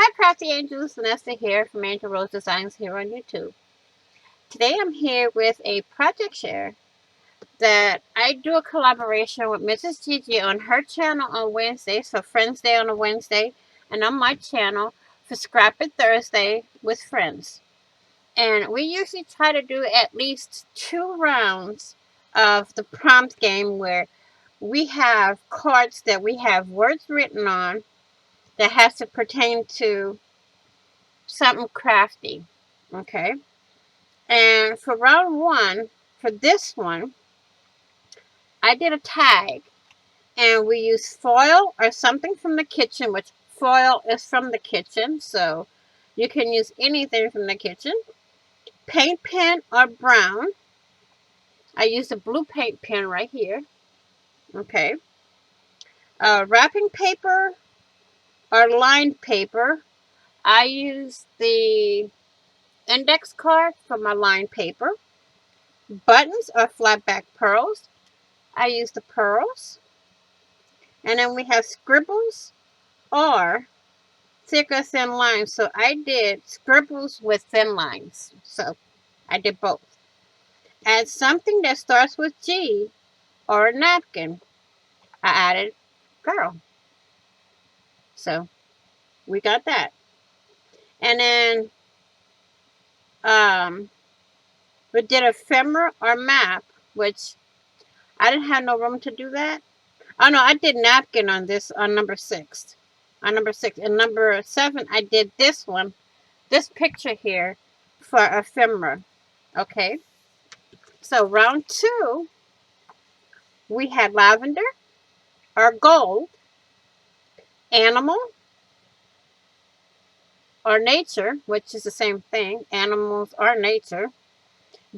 Hi Crafty Angels, Vanessa here from Angel Rose Designs here on YouTube. Today I'm here with a project share that I do a collaboration with Mrs. Gigi on her channel on Wednesday, so Friends Day on a Wednesday, and on my channel for Scrap It Thursday with friends. And we usually try to do at least 2 rounds of the prompt game where we have cards that we have words written on that has to pertain to something crafty. Okay. And for round 1, for this one, I did a tag. And we used foil or something from the kitchen, which foil is from the kitchen. So you can use anything from the kitchen. Paint pen or brown. I used a blue paint pen right here. Okay. Wrapping paper or lined paper. I used the index card for my lined paper. Buttons or flat back pearls. I use the pearls. And then we have scribbles or thick or thin lines. So I did scribbles with thin lines. So I did both. Add something that starts with G or a napkin. I added girl. So we got that. And then we did ephemera or map, which I didn't have no room to do that. Oh no, I did napkin on this on number 6. On number 6. And number 7, I did this one, this picture here for ephemera. Okay. So round 2, we had lavender or gold, animal or nature, which is the same thing. Animals or nature.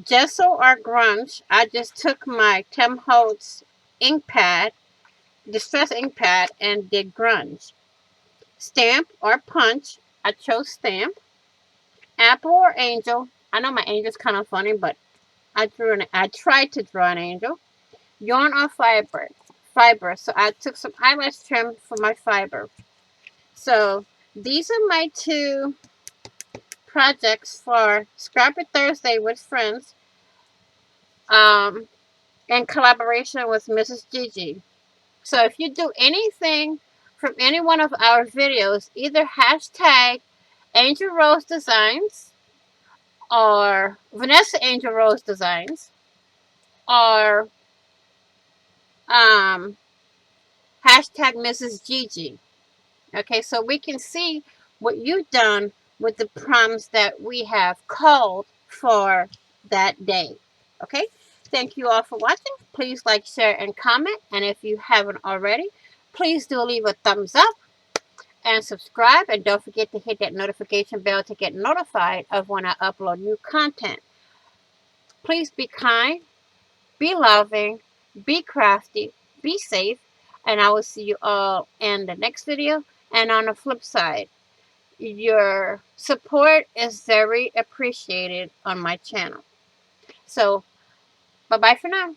Gesso or grunge. I just took my Tim Holtz ink pad, distress ink pad, and did grunge. Stamp or punch. I chose stamp. Apple or angel. I know my angel's kind of funny, but I tried to draw an angel. Yarn or fiber. So I took some eyelash trim for my fiber. So these are my 2 projects for Scrap It Thursday with friends, in collaboration with Mrs. Gigi. So if you do anything from any one of our videos, either hashtag Angel Rose Designs or Vanessa Angel Rose Designs or hashtag Mrs. Gigi. Okay, so we can see what you've done with the prompts that we have called for that day. Okay, thank you all for watching. Please like, share, and comment. And if you haven't already, please do leave a thumbs up and subscribe. And don't forget to hit that notification bell to get notified of when I upload new content. Please be kind, be loving, be crafty, be safe, and I will see you all in the next video. And on the flip side, your support is very appreciated on my channel. So, bye-bye for now.